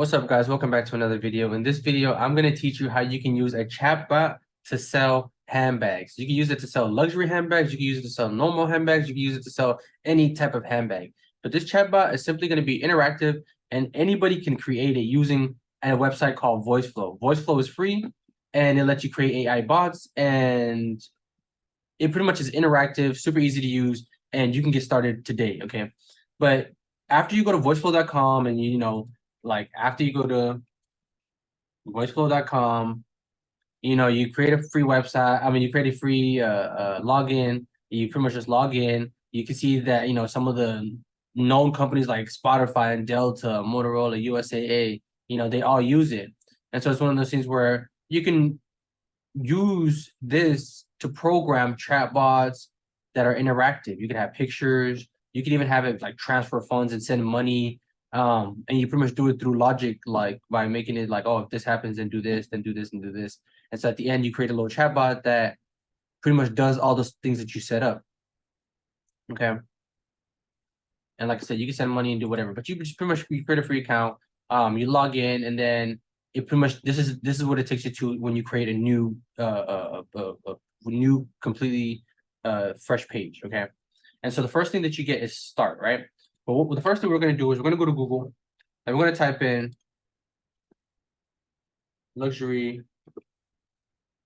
What's up, guys? Welcome back to another video. In this video, I'm going to teach you how you can use a chatbot to sell handbags. You can use it to sell luxury handbags. You can use it to sell normal handbags. You can use it to sell any type of handbag. But this chatbot is simply going to be interactive, and anybody can create it using a website called Voiceflow. Voiceflow is free, and it lets you create AI bots, and it pretty much is interactive, super easy to use, and you can get started today, okay? But after you go to voiceflow.com and after you go to voiceflow.com, you create a free website. You create a free login. You pretty much just log in. You can see that, some of the known companies like Spotify and Delta, Motorola, USAA, they all use it. And so it's one of those things where you can use this to program chatbots that are interactive. You can have pictures. You can even have it like transfer funds and send money. And you pretty much do it through logic, like by making it like, oh, if this happens, then do this, then do this, and do this. And so at the end, you create a little chatbot that pretty much does all those things that you set up. Okay. And like I said, you can send money and do whatever, but you just pretty much create a free account. You log in, and then it pretty much this is what it takes you to when you create a new completely fresh page. Okay. And so the first thing that you get is start, right? But the first thing we're going to do is we're going to go to Google and we're going to type in luxury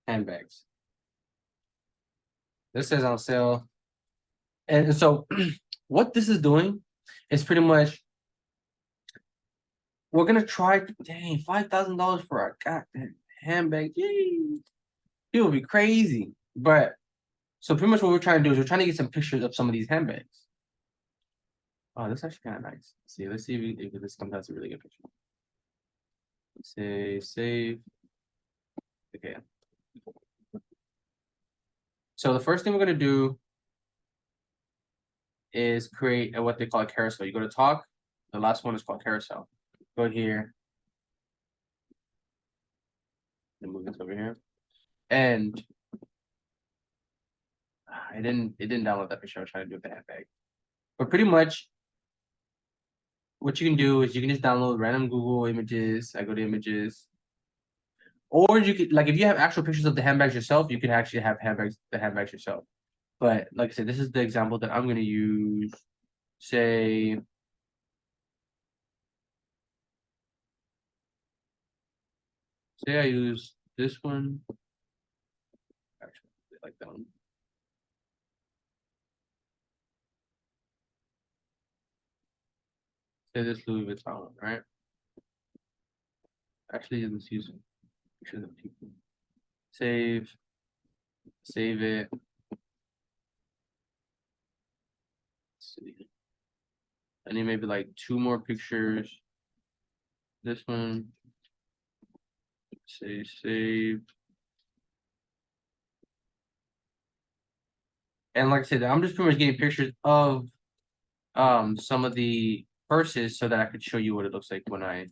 handbags. This says on sale. And so what this is doing is pretty much, we're going to try, dang, $5,000 for a goddamn handbag. Yay. It would be crazy. But so pretty much what we're trying to do is we're trying to get some pictures of some of these handbags. Oh, this is actually kind of nice. Let's see if this comes out as a really good picture. Let's say save. Okay. So the first thing we're going to do is create what they call a carousel. You go to talk. The last one is called carousel. Go here. And move this over here. And it didn't download that picture I was trying to do with the handbag. But pretty much what you can do is you can just download random Google images. I go to images. Or you could, like, if you have actual pictures of the handbags yourself, you can actually have the handbags yourself. But like I said, this is the example that I'm going to use. Say I use this one. Actually, I like that one. Say this Louis Vuitton one, right? Actually, let's use pictures of people. Save it. Let's see. I need maybe like 2 more pictures. This one. Say save. And like I said, I'm just pretty much getting pictures of some of the purses so that I could show you what it looks like when I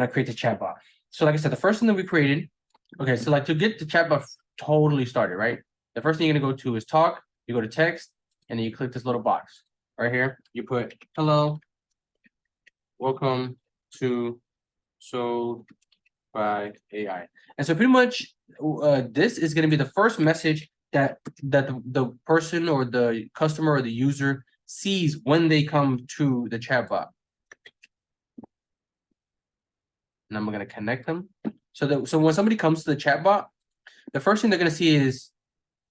create the chatbot. So like I said, the first thing that we created, okay, so like to get the chatbot totally started, right? The first thing you're gonna go to is talk, you go to text, and then you click this little box right here. You put hello, welcome to Sold by AI. And so pretty much this is gonna be the first message that the person or the customer or the user sees when they come to the chatbot. And I'm gonna connect them. So when somebody comes to the chatbot, the first thing they're gonna see is,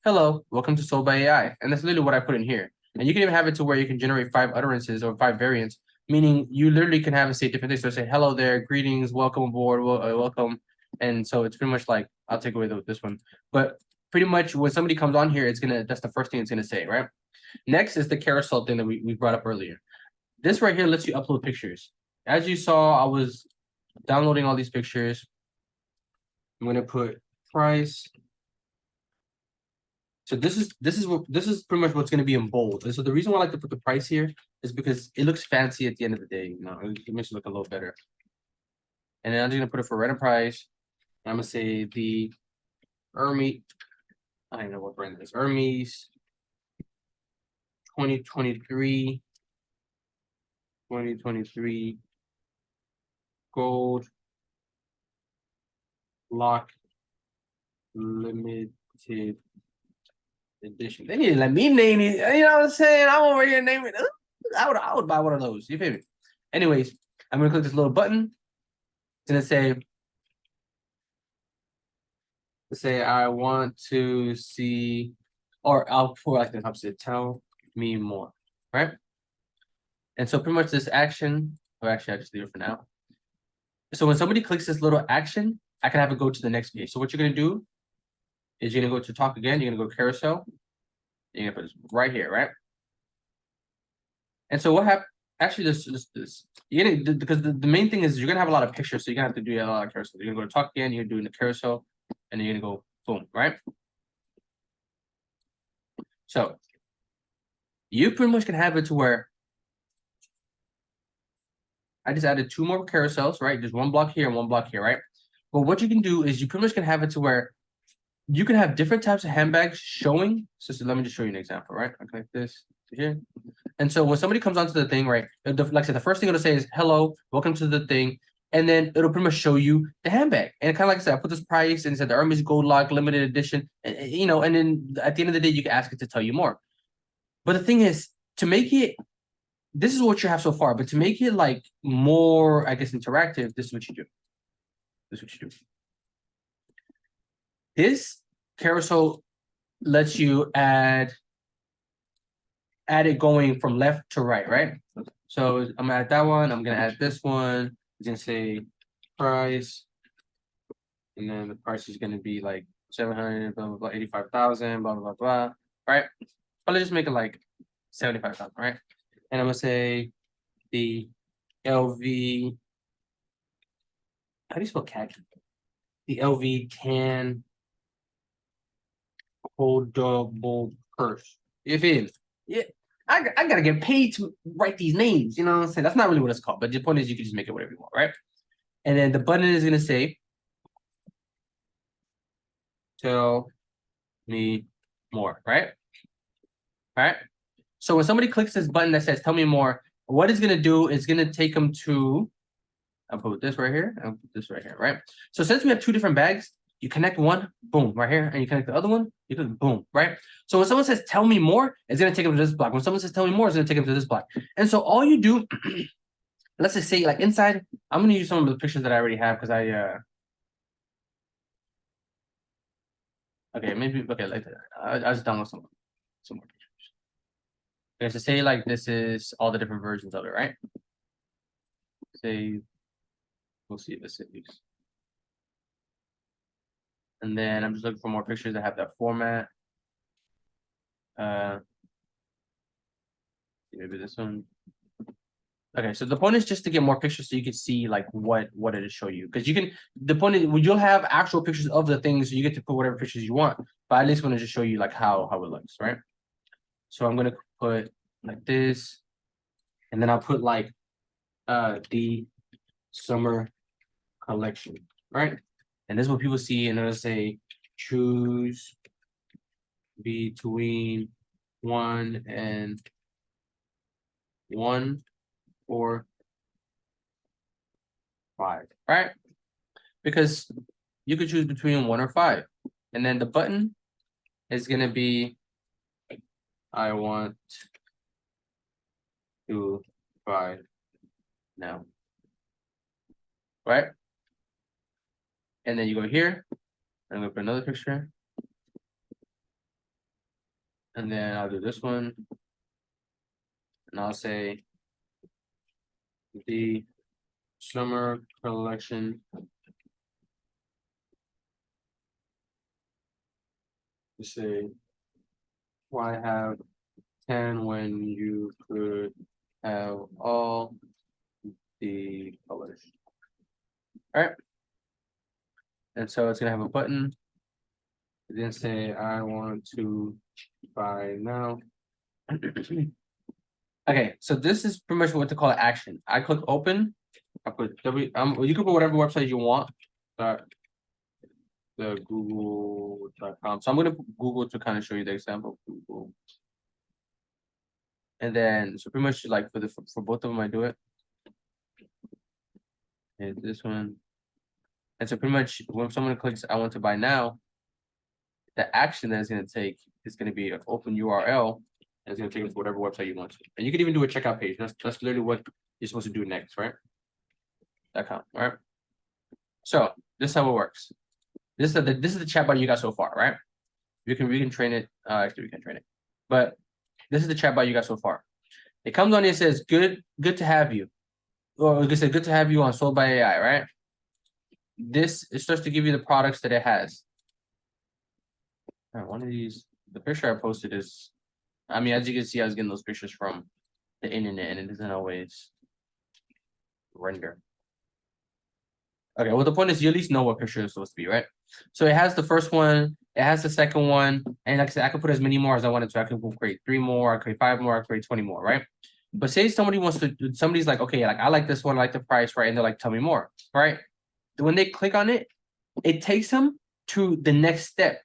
hello, welcome to Sold by AI. And that's literally what I put in here. And you can even have it to where you can generate 5 utterances or 5 variants, meaning you literally can have it say different things. So say, hello there, greetings, welcome aboard, welcome. And so it's pretty much like, I'll take away this one. But pretty much when somebody comes on here, that's the first thing it's gonna say, right? Next is the carousel thing that we brought up earlier. This right here lets you upload pictures. As you saw, I was downloading all these pictures. I'm gonna put price. So this is pretty much what's gonna be in bold. And so the reason why I like to put the price here is because it looks fancy at the end of the day. It makes it look a little better. And then I'm just gonna put it for random price. I'm gonna say the Hermes. I don't know what brand it is. Hermes 2023 gold lock limited edition. They need to let me name it. You know what I'm saying? I'm over here naming it. I would buy one of those. You feel me? Anyways, I'm gonna click this little button. It's gonna say, I want to see, or I'll put like the opposite. Tell me more, right? And so pretty much this action, or actually I just leave it for now. So when somebody clicks this little action, I can have it go to the next page. So what you're gonna do is you're gonna go to talk again. You're gonna go carousel. You're gonna put this right here, right? And so what happened? Actually, this. You're gonna, because the main thing is you're gonna have a lot of pictures, so you're gonna have to do a lot of carousel. You're gonna go to talk again. You're doing the carousel, and then you're gonna go boom, right? So you pretty much can have it to where I just added 2 more carousels, right? There's 1 block here and 1 block here, right? But what you can do is you pretty much can have it to where you can have different types of handbags showing. So let me just show you an example, right? I connect this to here. And so when somebody comes onto the thing, right? Like I said, the first thing it'll say is, hello, welcome to the thing. And then it'll pretty much show you the handbag. And kind of like I said, I put this price and it said the Hermes Gold Lock limited edition. And, you know, and then at the end of the day, you can ask it to tell you more. But the thing is, to make it, this is what you have so far, but to make it like more, I guess, interactive, this is what you do. This is what you do. This carousel lets you add it going from left to right, right? So I'm gonna add that one. I'm gonna add this one. It's gonna say price, and then the price is gonna be like 700, blah blah blah, 85,000, blah blah blah blah. Right? I'll just make it like 75,000, right? And I'm gonna say the LV. How do you spell khaki? The LV tan foldable purse. You feel me? Yeah. I gotta get paid to write these names, you know what I'm saying? That's not really what it's called, but the point is you can just make it whatever you want, right? And then the button is gonna say, tell me more, right? All right. So when somebody clicks this button that says tell me more, what it's gonna do is gonna take them to, I'll put this right here, I'll put this right here, right? So since we have 2 different bags, you connect one, boom, right here, and you connect the other one, you can boom, right? So when someone says tell me more, it's gonna take them to this block. When someone says tell me more, it's gonna take them to this block. And so all you do, let's just say like inside, I'm gonna use some of the pictures that I already have because okay, maybe okay, like I'll just download some more pictures. Okay, so say like this is all the different versions of it, right? Say we'll see if it saves. And then I'm just looking for more pictures that have that format. Maybe this one. Okay, so the point is just to get more pictures so you can see like what it'll show you. Because you can, the point is you'll have actual pictures of the things, so you get to put whatever pictures you want. But at least want to just show you like how it looks, right? So I'm gonna put like this, and then I'll put like the summer collection, right? And this is what people see, and it'll say choose between 1 and 1 or 5, right? Because you could choose between 1 or 5. And then the button is gonna be I want to buy now. Right? And then you go here, I'm gonna put another picture. And then I'll do this one. And I'll say the summer collection. To say why have 10 when you could have all the colors. All right. And so it's gonna have a button. It's gonna say I want to buy now. Okay, so this is pretty much what to call action. I click open. I put you can put whatever website you want. The Google.com. So I'm gonna put Google to kind of show you the example. Google. And then so pretty much like for both of them I do it. Hit this one. And so pretty much when someone clicks I want to buy now, the action that it's going to take is going to be an open URL, and it's going to take you to whatever website you want to. And you can even do a checkout page. That's literally what you're supposed to do next, right? .com, right? So this is how it works. This is the chatbot you got so far, right? We can train it. Actually, we can train it, but this is the chatbot you got so far. It comes on here, it says good to have you, or like I said, good to have you on Sold by AI, right? This it starts to give you the products that it has. All right, one of these, the picture I posted is, I mean, as you can see, I was getting those pictures from the internet, and it doesn't always render. Okay, well, the point is you at least know what picture is supposed to be, right? So it has the first one, it has the second one, and like I said, I could put as many more as I wanted to. I could create 3 more, I could create 5 more, I could create 20 more, right? But say somebody's like, okay, like I like this one, I like the price, right? And they're like, tell me more, right? When they click on it, it takes them to the next step.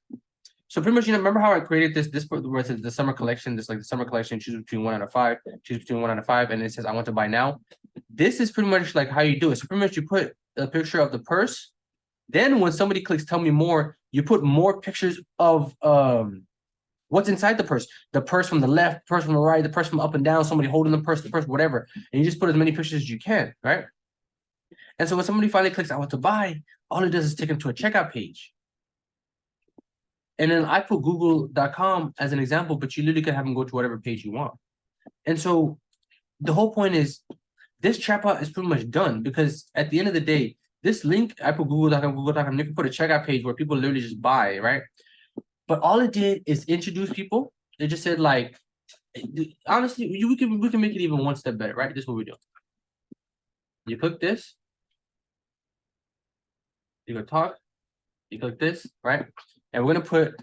So pretty much, remember how I created this where it says the summer collection, this like the summer collection, choose between 1 out of 5, choose between 1 out of 5, and it says I want to buy now. This is pretty much like how you do it. So pretty much you put a picture of the purse. Then when somebody clicks tell me more, you put more pictures of what's inside the purse from the left, purse from the right, the purse from up and down, somebody holding the purse, whatever. And you just put as many pictures as you can, right? And so when somebody finally clicks I want to buy, all it does is take them to a checkout page. And then I put google.com as an example, but you literally can have them go to whatever page you want. And so the whole point is this chatbot is pretty much done, because at the end of the day, this link, I put google.com, you can put a checkout page where people literally just buy, right? But all it did is introduce people. It just said like, honestly, we can make it even one step better, right? This is what we do. You click this, you go talk, you click this, right? And we're gonna put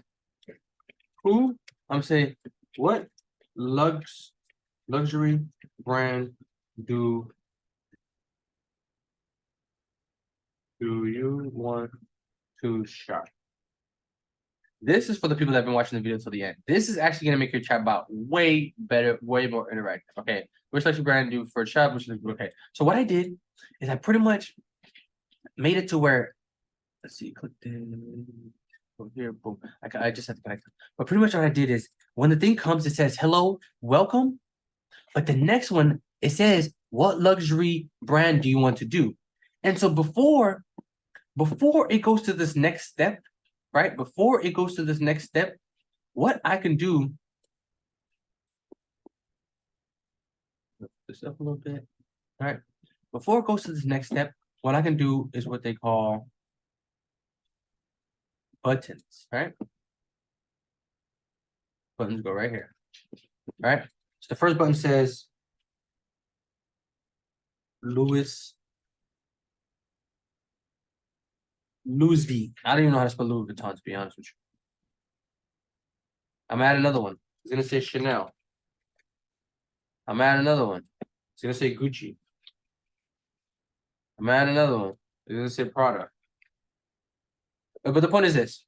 who, I'm saying, what luxury brand do you want to shop? This is for the people that have been watching the video till the end. This is actually gonna make your chatbot way better, way more interactive. Okay, which luxury brand do for a shop? Okay. So what I did is I pretty much made it to where, let's see, click over here, boom. I just have to connect. But pretty much what I did is when the thing comes, it says hello, welcome. But the next one, it says, what luxury brand do you want to do? And so before it goes to this next step, right? Before it goes to this next step, what I can do, lift this up a little bit, all right? Before it goes to this next step, what I can do is what they call buttons, right? Buttons go right here, right? So the first button says Louis V. I don't even know how to spell Louis Vuitton, to be honest with you. I'm adding another one. It's gonna say Chanel. I'm adding another one. It's gonna say Gucci. I'm adding another one. It's gonna say Prada. But the point is this.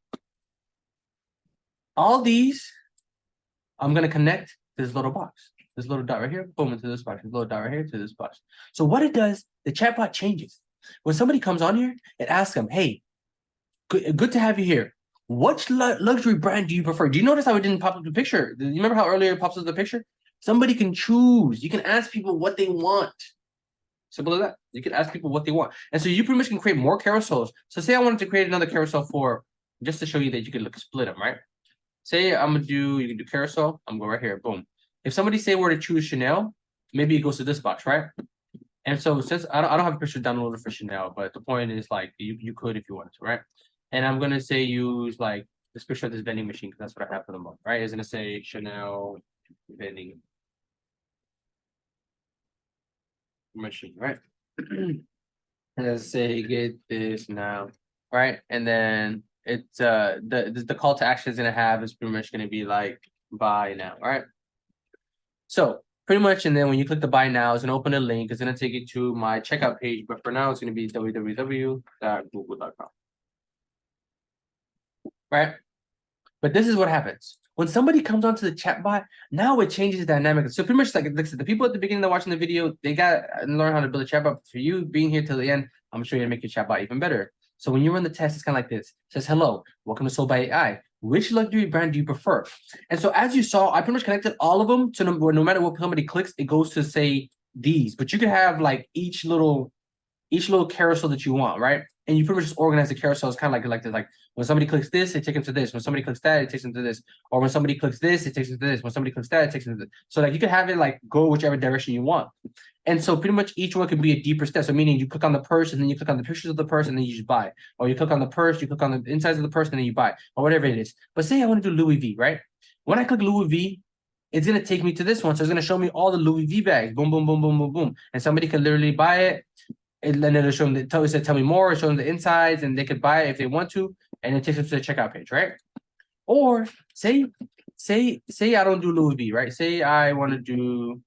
All these, I'm gonna connect this little box. This little dot right here, boom, into this box. This little dot right here to this box. So what it does, the chatbot changes. When somebody comes on here, it asks them, hey, good to have you here. Which luxury brand do you prefer? Do you notice how it didn't pop up the picture? Do you remember how earlier it pops up the picture? Somebody can choose. You can ask people what they want. Simple as that. You can ask people what they want. And so you pretty much can create more carousels. So say I wanted to create another carousel for, just to show you that you can split them, right? Say I'm gonna do, you can do carousel. I'm going right here, boom. If somebody say were to choose Chanel, maybe it goes to this box, right? And so since I don't have a picture downloaded for Chanel, but the point is like you could if you wanted to, right? And I'm gonna say use like this picture of this vending machine because that's what I have for the moment, right? It's gonna say Chanel vending machine, right? And let's say get this now, right? And then it's the call to action is gonna have is pretty much gonna be like buy now, right? So pretty much, and then when you click the buy now, it's gonna open a link. It's gonna take you to my checkout page, but for now it's gonna be www.google.com. Right? But this is what happens. When somebody comes onto the chatbot, now it changes the dynamic. So pretty much like the people at the beginning that are watching the video, they got to learn how to build a chatbot. For you being here till the end, I'm gonna show you how to make your chatbot even better. So when you run the test, it's kind of like this. It says, hello, welcome to Sold by AI. Which luxury brand do you prefer? And so as you saw, I pretty much connected all of them to no matter what somebody clicks, it goes to say these. But you could have like each little carousel that you want, right? And you pretty much just organize the carousels kind of like this. Like when somebody clicks this, it takes them to this. When somebody clicks that, it takes them to this. Or when somebody clicks this, it takes them to this. When somebody clicks that, it takes them to this. So like you could have it like go whichever direction you want. And so pretty much each one could be a deeper step. So meaning you click on the purse and then you click on the pictures of the purse and then you just buy. Or you click on the purse, you click on the insides of the purse and then you buy. Or whatever it is. But say I want to do Louis V, right? When I click Louis V, it's going to take me to this one. So it's going to show me all the Louis V bags. Boom, boom, boom, boom, boom, boom. And somebody can literally buy it. And then it'll show them, tell me more, show them the insides, and they could buy it if they want to. And it takes them to the checkout page, right? Or say I don't do Louis V, right? Say I want to do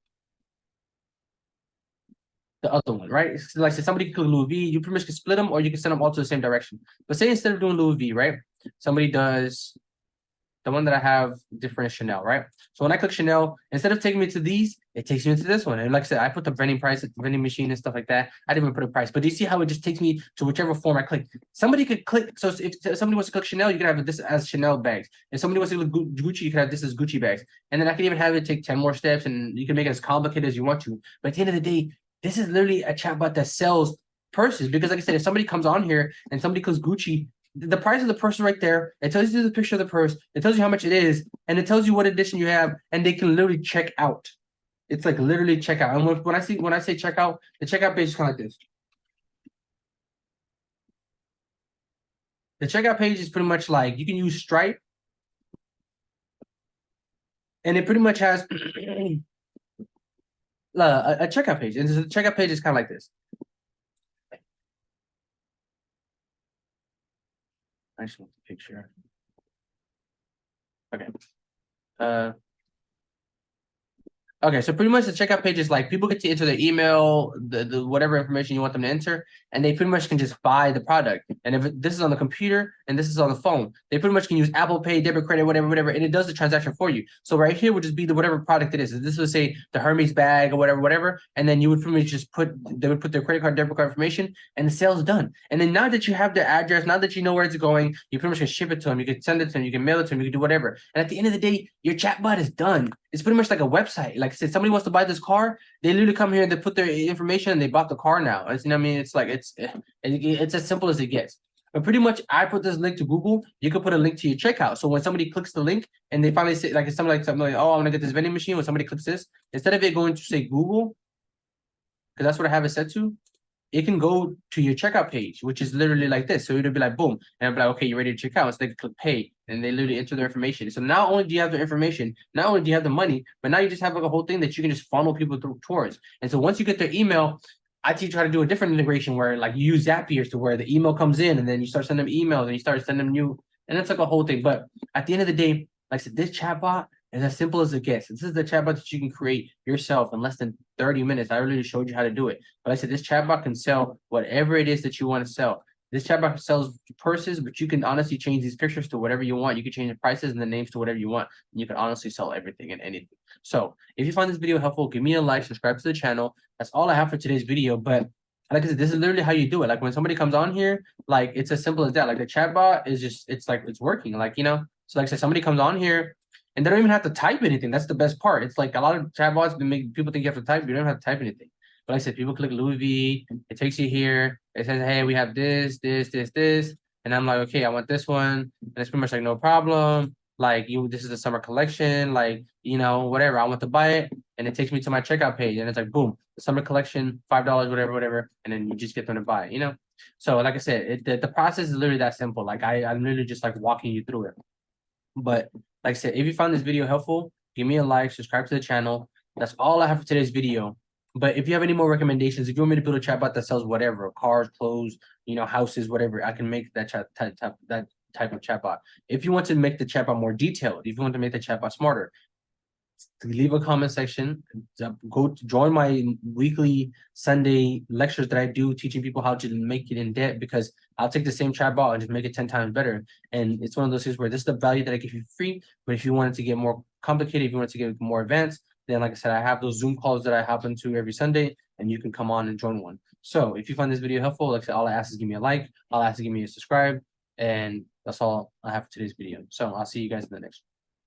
the other one, right? So like say somebody can click Louis V, you pretty much can split them or you can send them all to the same direction. But say instead of doing Louis V, right? Somebody does the one that I have different Chanel, right? So when I click Chanel, instead of taking me to these, it takes me to this one. And like I said, I put the vending price, vending machine and stuff like that. I didn't even put a price, but do you see how it just takes me to whichever form I click? Somebody could click. So if somebody wants to click Chanel, you can have this as Chanel bags. If somebody wants to click Gucci, you can have this as Gucci bags. And then I can even have it take 10 more steps and you can make it as complicated as you want to. But at the end of the day, this is literally a chatbot that sells purses. Because like I said, if somebody comes on here and somebody clicks Gucci, the price of the purse right there, it tells you the picture of the purse, it tells you how much it is, and it tells you what edition you have, and they can literally check out. It's like literally check out. And when I say check out, the checkout page is kind of like this. The checkout page is pretty much like you can use Stripe, and it pretty much has a checkout page. And the checkout page is kind of like this. I just want the picture. Okay. Okay, so pretty much the checkout page is like people get to enter their email, the whatever information you want them to enter, and they pretty much can just buy the product. And if this is on the computer and this is on the phone, they pretty much can use Apple Pay, debit, credit, whatever, and it does the transaction for you. So right here would just be the whatever product it is. If this would say the Hermes bag or whatever, and then you would pretty much just they would put their credit card, debit card information, and the sale's done. And then now that you have their address, now that you know where it's going, you pretty much can ship it to them, you can send it to them, you can mail it to them, you can do whatever. And at the end of the day, your chatbot is done. It's pretty much like a website. Like I said, somebody wants to buy this car, they literally come here and they put their information and they bought the car now. It's, you know what I mean? It's like it's as simple as it gets. But pretty much, I put this link to Google. You could put a link to your checkout. So when somebody clicks the link and they finally say, like it's something like, oh, I want to get this vending machine. When somebody clicks this, instead of it going to say Google, because that's what I have it set to, it can go to your checkout page, which is literally like this. So it'll be like, boom. And I'm like, okay, you're ready to check out. So they can click pay and they literally enter their information. So not only do you have their information, not only do you have the money, but now you just have like a whole thing that you can just funnel people towards. And so once you get their email, I teach you how to do a different integration where like you use Zapier to where the email comes in and then you start sending them emails and you start sending them new, and it's like a whole thing. But at the end of the day, like I said, this chatbot is as simple as it gets. This is the chatbot that you can create yourself in less than 30 minutes. I already showed you how to do it. But I said this chatbot can sell whatever it is that you want to sell. This chatbot sells purses, but you can honestly change these pictures to whatever you want. You can change the prices and the names to whatever you want. And you can honestly sell everything and anything. So if you find this video helpful, give me a like, subscribe to the channel. That's all I have for today's video. But like I said, this is literally how you do it. Like when somebody comes on here, like it's as simple as that. Like the chatbot is just, it's like, it's working. Like, you know, so like I said, somebody comes on here, and they don't even have to type anything. That's the best part. It's like a lot of chatbots make people think you have to type. You don't have to type anything. But like I said, people click Louis V. It takes you here. It says, hey, we have this. And I'm like, okay, I want this one. And it's pretty much like, no problem. Like this is the summer collection. Like, you know, whatever. I want to buy it. And it takes me to my checkout page. And it's like, boom, the summer collection, $5, whatever. And then you just get them to buy it, you know? So like I said, the process is literally that simple. Like I'm literally just like walking you through it. But like I said, if you found this video helpful, give me a like, subscribe to the channel. That's all I have for today's video. But if you have any more recommendations, if you want me to build a chatbot that sells whatever, cars, clothes, you know, houses, whatever, I can make that type of chatbot. If you want to make the chatbot more detailed, if you want to make the chatbot smarter, leave a comment section. Go join my weekly Sunday lectures that I do, teaching people how to make it in depth, because I'll take the same chatbot and just make it 10 times better. And it's one of those things where this is the value that I give you free. But if you wanted to get more complicated, if you wanted to get more advanced, then like I said, I have those Zoom calls that I hop into every Sunday. and you can come on and join one. So if you find this video helpful, like I said, all I ask is give me a like, all I ask is give me a subscribe, and that's all I have for today's video. So I'll see you guys in the next one.